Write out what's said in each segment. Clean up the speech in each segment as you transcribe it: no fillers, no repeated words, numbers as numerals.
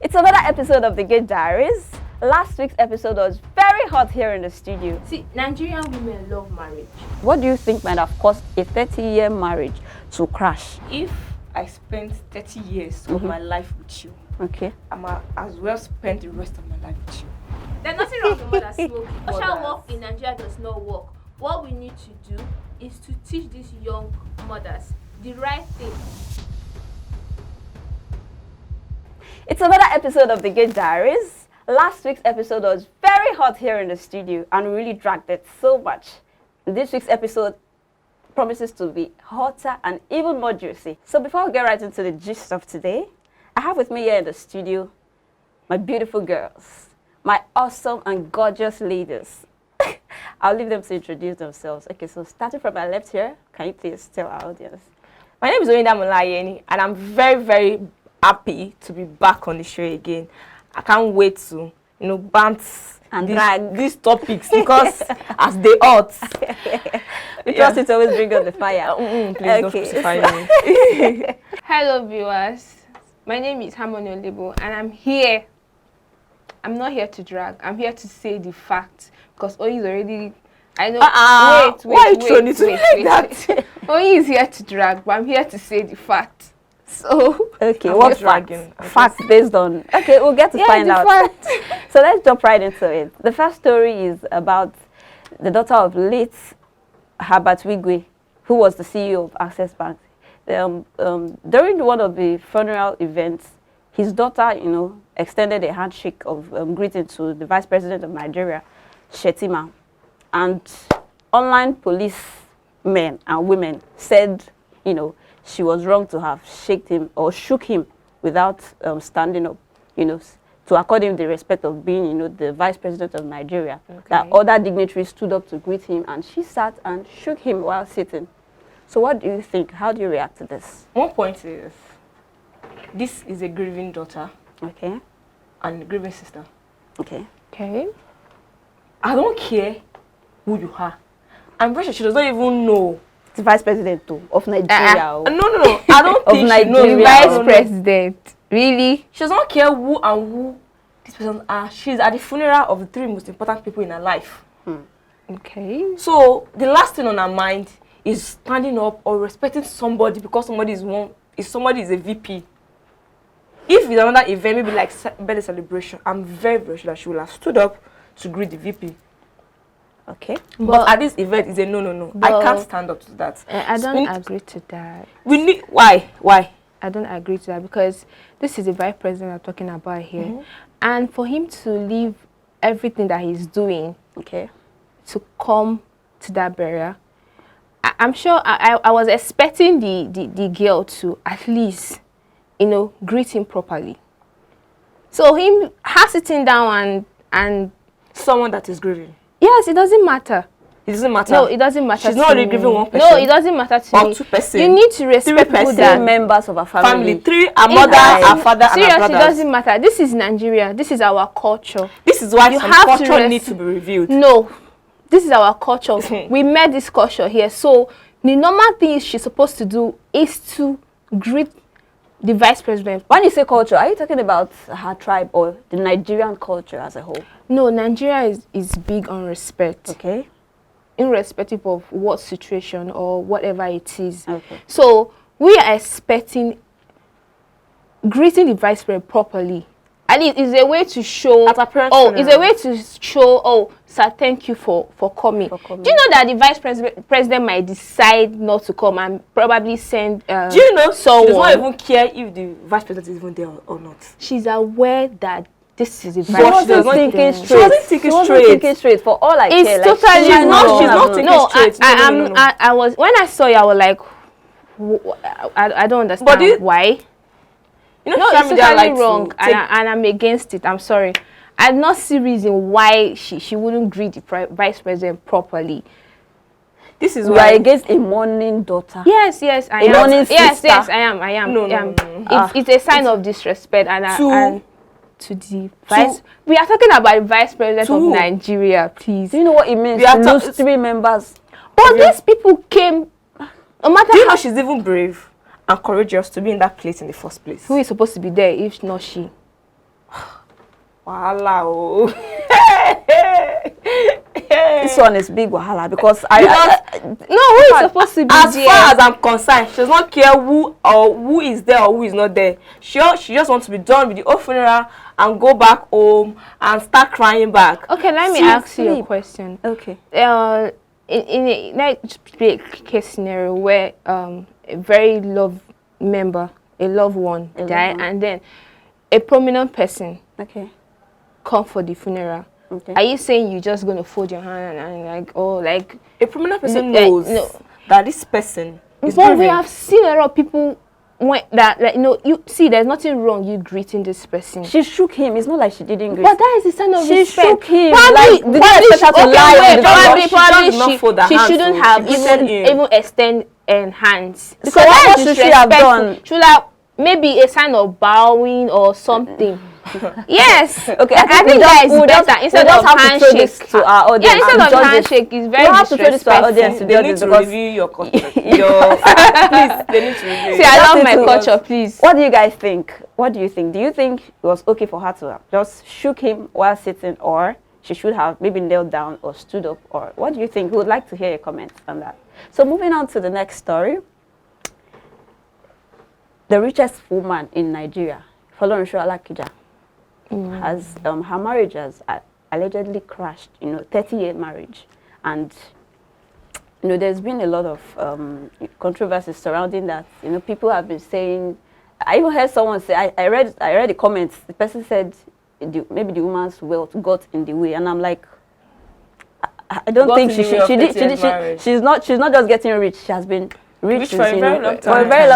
It's another episode of The Good Diaries. Last week's episode was very hot here in the studio. See, Nigerian women love marriage. What do you think might have caused a 30-year marriage to crash? If I spent 30 years of my life with you, Okay. I'm as well spend the rest of my life with you. There's nothing wrong with mother smoking. Social work in Nigeria does not work. What we need to do is to teach these young mothers the right thing. It's another episode of The Good Diaries. Last week's episode was very hot here in the studio and we really dragged it so much. This week's episode promises to be hotter and even more juicy. So before we get right into the gist of today, I have with me here in the studio my beautiful girls, my awesome and gorgeous ladies. I'll leave them to introduce themselves. Okay, so starting from my left here, can you please tell our audience? My name is Oyinda Mulayeni, and I'm very, very happy to be back on the show again. I can't wait to, bounce And drag these topics because as they ought. The process always bring on the fire. Please don't crucify me. Hello viewers, my name is Harmony Olebo and I'm here. I'm not here to drag, I'm here to say the fact because Oyi is already, I know, why are you throwing it to me like that? Oyi is here to drag, but I'm here to say the fact. So, okay, what dragging? Facts based on, okay, we'll get to find out. Fact. So let's jump right into it. The first story is about the daughter of late Herbert Wigwe, who was the CEO of Access Bank. During one of the funeral events, his daughter, extended a handshake of greeting to the Vice President of Nigeria, Shettima. And online police men and women said, she was wrong to have shook him without standing up, to accord him the respect of being, the Vice President of Nigeria. Okay. That other dignitaries stood up to greet him and she sat and shook him while sitting. So what do you think? How do you react to this? One point is, this is a grieving daughter. Okay. And a grieving sister. Okay. Okay. I don't care who you are. I'm pretty sure she does not even know. The Vice President too, of Nigeria. No. I don't think Nigeria. she knows. The Vice President. Really? She does not care who and who these persons are. She's at the funeral of the three most important people in her life. Okay. So the last thing on her mind is standing up or respecting somebody because somebody is a VP. If it's another event, maybe like birthday celebration, I'm very, very sure that she will have stood up to greet the VP. Okay. But at this event, it's a no. I can't stand up to that. I don't agree to that. Why? I don't agree to that because this is the Vice President I'm talking about here. And for him to leave everything that he's doing, to come to that burial, I'm sure I was expecting the girl to at least, greet him properly. So him sitting down and someone that is grieving. Yes, it doesn't matter. It doesn't matter. No, it doesn't matter. She's not really grieving one person. No, it doesn't matter to me. Or two persons. You need to respect people Three members of a family. Three, a mother, a father, and a brother. Seriously, it doesn't matter. This is Nigeria. This is our culture. This is why some culture needs to be reviewed. No, this is our culture. We made this culture here. So the normal thing she's supposed to do is to greet the Vice President. When you say culture, are you talking about her tribe or the Nigerian culture as a whole? No, Nigeria is big on respect. Okay. Irrespective of what situation or whatever it is. Okay. So we are expecting greeting the Vice President properly. And it is a way to show, it's a way to show, sir, thank you for coming. Do you know that the Vice President might decide not to come and probably send do you know someone? She does not even care if the Vice President is even there or not. She's aware that this is a Vice President. She wasn't thinking straight. For all I care. It's totally wrong. She's not thinking straight. I was, when I saw you, I was like, I don't understand why. No, it's totally wrong, and I'm against it. I'm sorry. I do not see reason why she wouldn't greet the Vice President properly. This is why against a mourning daughter. Yes, I am. Mourning sister. Yes, I am. No. It's a sign of disrespect and to the Vice. We are talking about the Vice President of Nigeria, please. Do you know what it means to lose 3 members? But these people came. No matter. Do you know she's even brave and courageous to be in that place in the first place? Who is supposed to be there if not she? Wahala, oh. This one is big wahala because no, who is supposed to be as there? far as I'm concerned, she does not care who is there or who is not there. She just wants to be done with the whole funeral and go back home and start crying back. Okay, let me ask you a question. Okay. In a like case scenario where a very loved member, a loved one died, and then a prominent person come for the funeral. Okay. Are you saying you're just gonna fold your hand and like, oh, like a prominent person knows that this person is but we have seen a lot of people that, like, you see, there's nothing wrong you greeting this person. She shook him. It's not like she didn't greet. But that is the sign of respect. She shook him. Probably she shouldn't have even extend hands. Because so what should she have done? She would have maybe a sign of bowing or something. Yes. Okay. I think that is better instead of handshake. To our audience. Yeah, instead of handshake, it's very disrespectful. They need to review your culture. Please, they need to review. See, I love my culture. Please. What do you guys think? What do you think? Do you think it was okay for her to have just shook him while sitting, or she should have maybe knelt down or stood up, or what do you think? We would like to hear your comments on that. So moving on to the next story. The richest woman in Nigeria, Folorunsho Alakija, has her marriage has allegedly crashed. 30-year marriage, and there's been a lot of controversies surrounding that. People have been saying. I even heard someone say. I read the comments. The person said maybe the woman's wealth got in the way, and I'm like, I don't think she's not just getting rich. She has been rich for a very long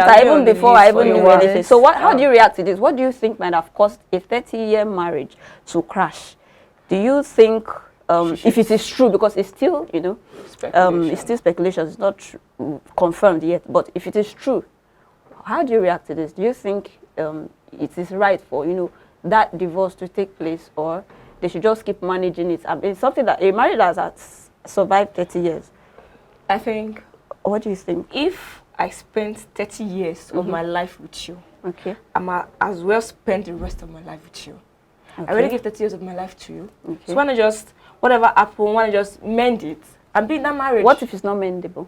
time, even before I even knew anything. So how do you react to this? What do you think might have caused a 30-year marriage to crash? Do you think if it is true, because it's still it's still speculation, it's not confirmed yet, but if it is true, how do you react to this? Do you think it is right for that divorce to take place, or they should just keep managing it? It's something that a marriage that has survived 30 years. I think. What do you think? If I spent 30 years of my life with you, okay, I'm as well spend the rest of my life with you. Okay. I already gave 30 years of my life to you. Okay. So why not just, whatever happened, why not just mend it and be in that marriage? What if it's not mendable?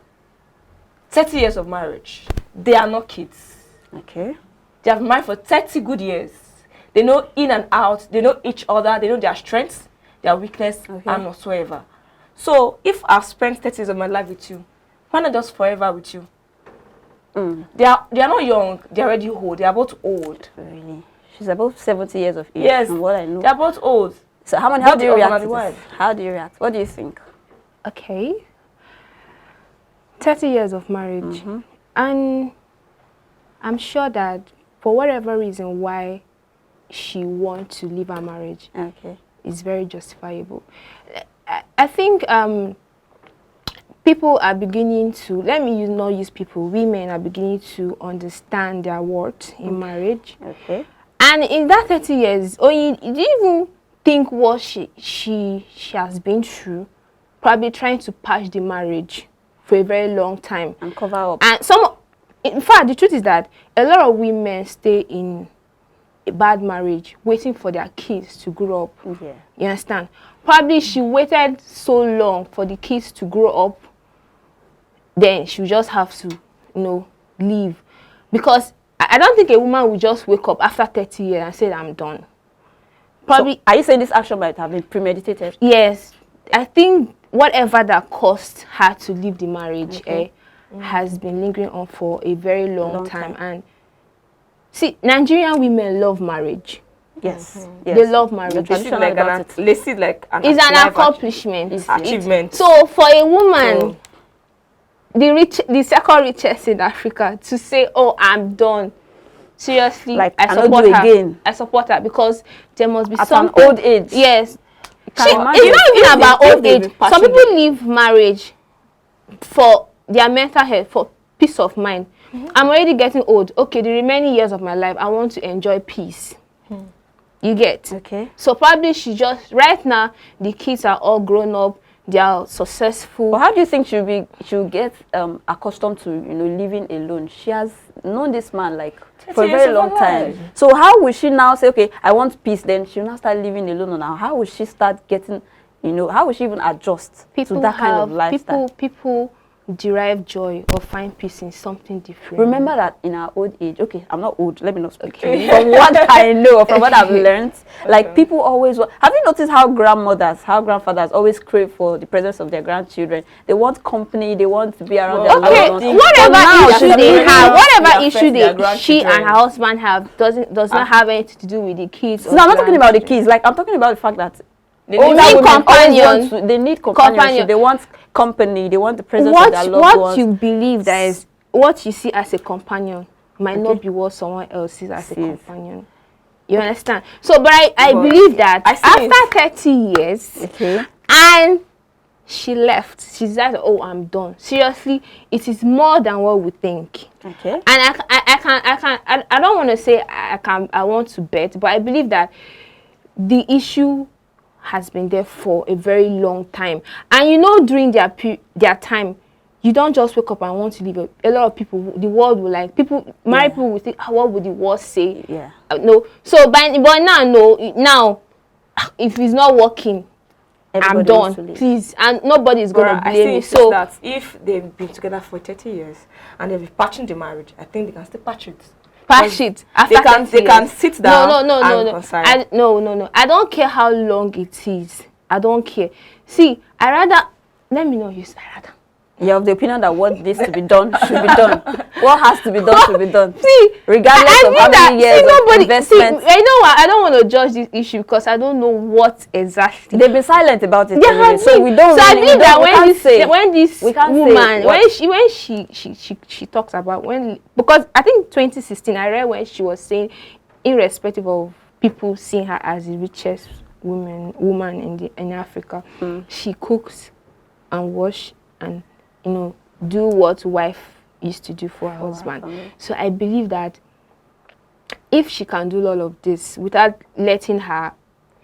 30 years of marriage. They are not kids. Okay. They have been married for 30 good years. They know in and out. They know each other. They know their strengths, their weakness, and whatsoever. So if I've spent 30 years of my life with you, why not just forever with you? They are not young. They are already old. They are both old. Really? She's about 70 years of age. Yes. From what I know. They are both old. So how do you react to this? How do you react? What do you think? Okay. 30 years of marriage. And I'm sure that for whatever reason why she wants to leave her marriage, is very justifiable. I think people are beginning to, let me not use people, women are beginning to understand their worth in marriage. Okay. And in that 30 years, do you even think what she has been through, probably trying to patch the marriage for a very long time. And cover up. And in fact, the truth is that a lot of women stay in a bad marriage waiting for their kids to grow up. Yeah. You understand? Probably she waited so long for the kids to grow up, then she'll just have to, leave. Because I don't think a woman will just wake up after 30 years and say, I'm done. Probably. So are you saying this action might have been premeditated? Yes. I think whatever that caused her to leave the marriage has been lingering on for a very long time. And see, Nigerian women love marriage. Yes. They love marriage. It's like an accomplishment. It's achievement. So for a woman, the second richest in Africa, to say, oh, I'm done. Seriously, like, I support her. Again. I support her because there must be something. At an old age. Yes. It's not even about old age. Some people leave marriage for their mental health, for peace of mind. I'm already getting old. Okay, the remaining years of my life, I want to enjoy peace. You get? Okay. So probably she just, right now, the kids are all grown up. They are successful. But how do you think she'll get accustomed to living alone? She has known this man like for a very long time. So how will she now say, okay, I want peace? Then she'll now start living alone now. How will she start getting, you know, how will she even adjust to that kind of lifestyle? People derive joy or find peace in something different. Remember that in our old age, okay, I'm not old, let me not speak. Okay. From what I know, from what I've learned, like people always want, have you noticed how grandfathers always crave for the presence of their grandchildren? They want company, they want to be around their loved ones. Whatever issue they have, whatever issue she and her husband have does not have anything to do with the kids. No, I'm not talking about the kids, like I'm talking about the fact that they need companions. They need companionship. They want company. They want the presence of their loved ones. What you believe that is what you see as a companion might not be what someone else sees as a companion. You understand? So, but I believe that after 30 years, and she left. She said, "Oh, I'm done." Seriously, it is more than what we think. Okay. And I don't want to say I want to bet, but I believe that the issue has been there for a very long time, and you know, during their time, you don't just wake up and want to leave. A lot of people, the world will like married people will think, what would the world say? Yeah. No. So but now, if it's not working, I'm done. Please, and nobody is gonna blame me. So that if they've been together for 30 years and they've been patching the marriage, I think they can still patch it. Patch it. They can sit down. No. I don't care how long it is. I don't care. See, let me not use I rather. You're of the opinion that what needs to be done should be done. What has to be done should be done. See, regardless of how many years of investment. See, I know I don't want to judge this issue because I don't know what exactly. They've been silent about it anyway, so we don't. So really, I believe that when this woman, when she talks about because I think 2016 I read when she was saying, irrespective of people seeing her as the richest woman in Africa, she cooks and wash and do what wife used to do for her husband. So I believe that if she can do all of this without letting her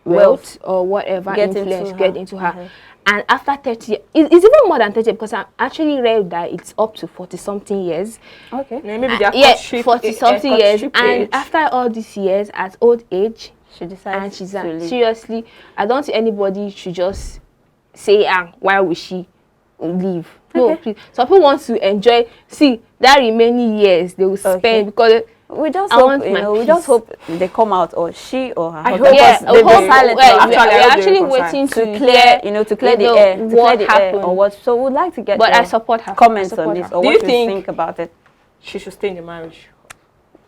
wealth or whatever influence get into her, and after 30 years, it's even more than 30 because I actually read that it's up to 40-something years. Okay. Maybe they are 40-something years, and after all these years, at old age, she decides and she's seriously, I don't think anybody should just say, why would she leave? No, please. Some people want to enjoy. See, that remaining years they will spend because we just hope, we just hope they come out, or she or her husband. They've been silent. We're actually waiting to clear, to clear the air, or what. So we'd like to get. But I support her. Comments on this, or what you think about it. She should stay in the marriage.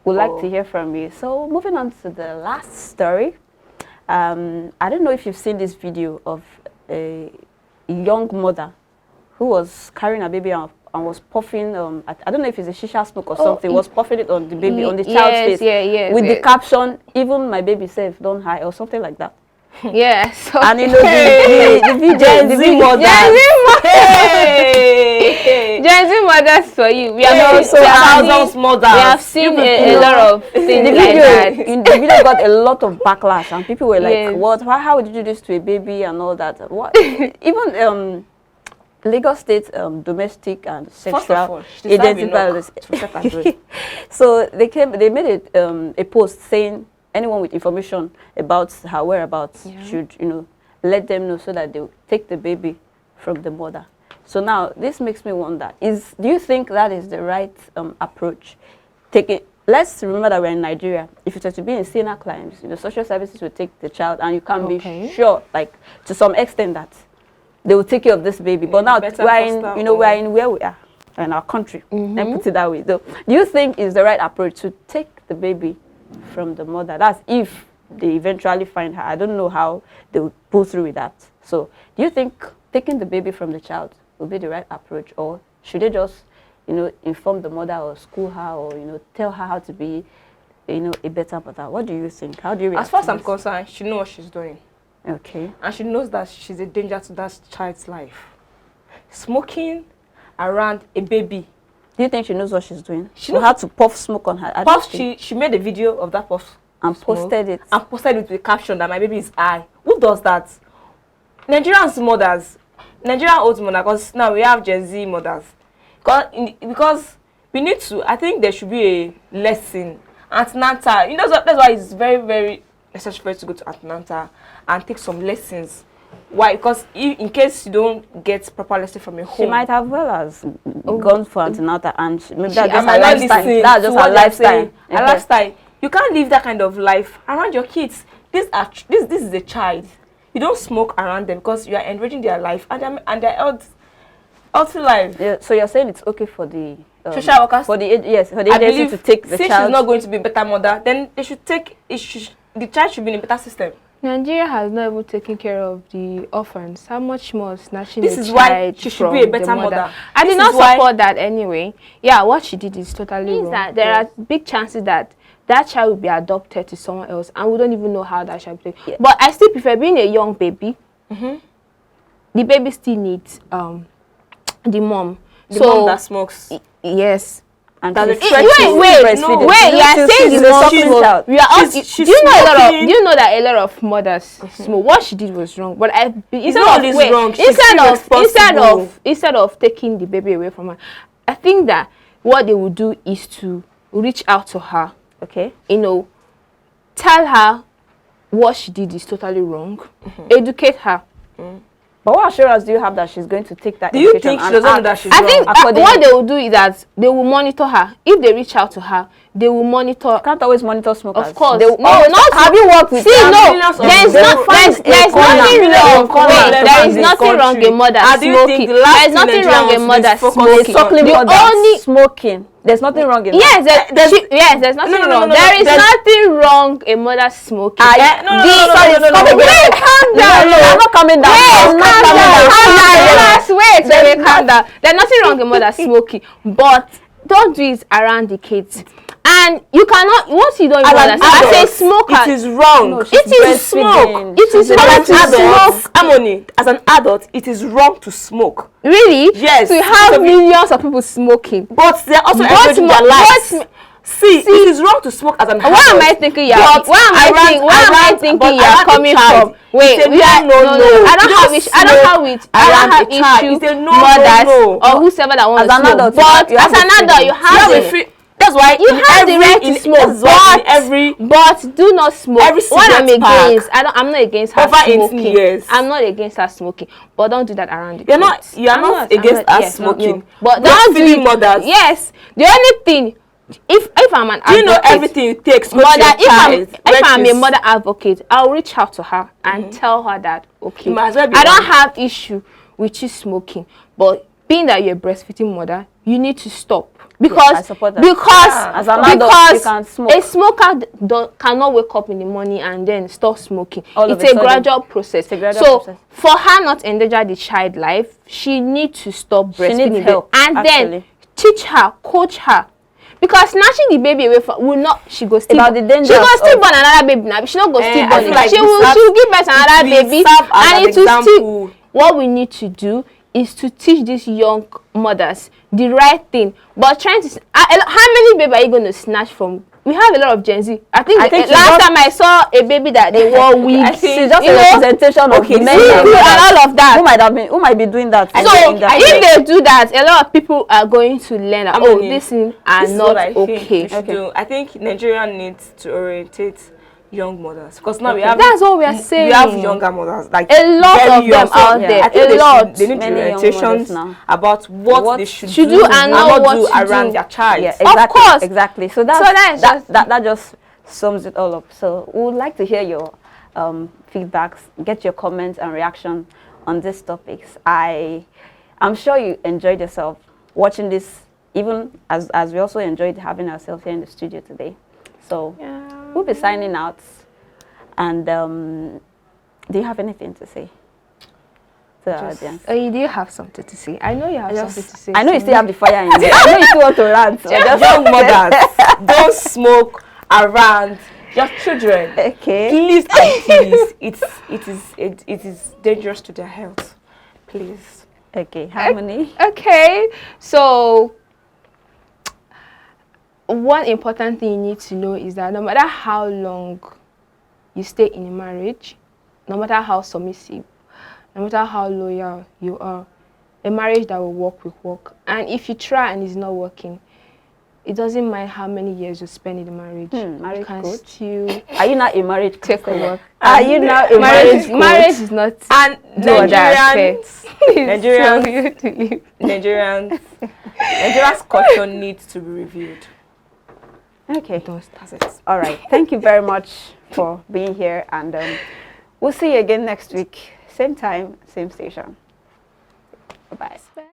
We'd like to hear from you. So moving on to the last story. I don't know if you've seen this video of a young mother who was carrying a baby and was puffing, I don't know if it's a shisha smoke or something, was puffing it on the baby, on the child's face, with the caption, "Even my baby safe, don't hide," or something like that. Yes. And the video, the video mothers. Gen Z mothers for you. We have seen a lot of things like that. The video got a lot of backlash, and people were like, "What? How would you do this to a baby and all that?" What? Even Lagos State Domestic and Sexual Identifiers. So they made a post saying anyone with information about her whereabouts should, let them know so that they'll take the baby from the mother. So now this makes me wonder: do you think that is the right approach? Let's remember that we're in Nigeria. If it were to be in senior climes, social services will take the child, and you can be sure, like to some extent, that they will take care of this baby. But now we're in where we are in our country. And put it that way. So, do you think is the right approach to take the baby from the mother? That's if they eventually find her. I don't know how they will pull through with that. So, do you think taking the baby from the child will be the right approach, or should they just, inform the mother or school her, or tell her how to be, a better mother? What do you think? How do you react? As far as I'm concerned, she knows what she's doing. Okay. And she knows that she's a danger to that child's life. Smoking around a baby. Do you think she knows what she's doing? She knows how to puff smoke on her. She made a video of that puff and posted it. And posted it with a caption that my baby is high. Who does that? Nigerian old mothers, because now we have Gen Z mothers. Because we need to. I think there should be a lesson antenatal. You know, that's why it's very, very necessary for you to go to antenatal and take some lessons. Why? Because in case you don't get proper lesson from your home, she might have well as gone for antenatal, and maybe that's just her her lifestyle. That's just her lifestyle. Her lifestyle. You can't live that kind of life around your kids. This is a child. You don't smoke around them because you are enriching their life and their healthy life. Yeah, so you're saying it's okay for the social workers, for the agency to take the since child. She's not going to be a better mother, then they should take the child should be in a better system. Nigeria has not even taken care of the orphans. How much more snatching this a is child why she should from be a better the mother. I did not support that anyway. Yeah, what she did is totally wrong. That there are big chances that that child will be adopted to someone else, and we don't even know how that child will be. Yeah. But I still prefer being a young baby. The baby still needs the mom. The mom that smokes. Yes. And wait, you are saying the mom child. We are all. Do you know that a lot of mothers smoke? What she did was wrong. But instead of taking the baby away from her, I think that what they would do is to reach out to her. Okay, you know, tell her what she did is totally wrong. Educate her. But what assurance do you have that she's going to take that? Do you think she doesn't know that she's wrong? I think what they will do is that they will monitor her. If they reach out to her, they will monitor. You can't always monitor smokers. Of course. Not. Have you worked with? See, no. There's nothing wrong. There is nothing wrong in mother smoking. There is nothing wrong in mother smoking. Smoking. There's nothing wrong in that. Yes, there's nothing wrong. There is nothing wrong in mother smoking. Calm down. I'm not coming down. Wait, calm down. There's nothing wrong in mother smoking, but don't do it around the kids. And you cannot, once you don't even as a smoker, it is wrong. No, it is smoke. It is wrong to smoke. Harmony, as an adult, it is wrong to smoke. Really? Yes. So you have millions of people smoking. But they're also enjoying their lives. See, it is wrong to smoke as an adult. Where am I thinking you are? Where am I thinking you are coming from? Wait, I don't have issue mothers or whosoever that wants to smoke. But as an adult, you have that's why you have the right to smoke, but do not smoke. What I'm against, I'm not against her smoking. I'm not against her smoking, but don't do that around the kids. You are not against her smoking, but don't do it. Mothers. Yes, the only thing, if I'm an advocate, do you know everything it takes? Mother, if I'm a mother advocate, I'll reach out to her and tell her that I don't have issue with you smoking, but being that you're a breastfeeding mother, you need to stop. Because as an adult, you can smoke. A smoker cannot wake up in the morning and then stop smoking. It's a gradual process. So for her not to endanger the child life, she needs to stop breastfeeding help, and then teach her, coach her. Because snatching the baby away from she goes still born another baby now. She not go still born. She will give birth to another baby, and it will still. What we need to do is to teach these young mothers the right thing. But trying to how many baby are you going to snatch from? We have a lot of Gen Z. I think last time I saw a baby that they wore wigs. She's just a representation of men and all of that. Who might be doing that? So if they do that, a lot of people are going to learn that these things are not okay. I think Nigeria needs to orientate young mothers, because now we have that's what we are saying. We have younger mothers, like a lot of them out there. I think they need many orientations about what they should do and not what do around their child. Yeah, exactly, of course, exactly. So that just sums it all up. So we would like to hear your feedbacks, get your comments and reaction on these topics. I'm sure you enjoyed yourself watching this, even as we also enjoyed having ourselves here in the studio today. So we'll be signing out. And do you have anything to say to our audience? Do you have something to say? I know you have something to say. I know you still have the fire in there. I know you still want to rant. Young mothers, don't smoke around your children. Okay. Please and please. It is dangerous to their health. Please. Okay. Harmony. Okay. So one important thing you need to know is that no matter how long you stay in a marriage, no matter how submissive, no matter how loyal you are, a marriage that will work will work. And if you try and it's not working, it doesn't mind how many years you spend in the marriage. Marriage you can coach. still Are you not a marriage take a counselor? walk. Are you now a marriage coach? Marriage is not And Nigerians, Nigerians' culture needs to be reviewed. Okay. That's it. All right. Thank you very much for being here, and we'll see you again next week. Same time, same station. Bye-bye.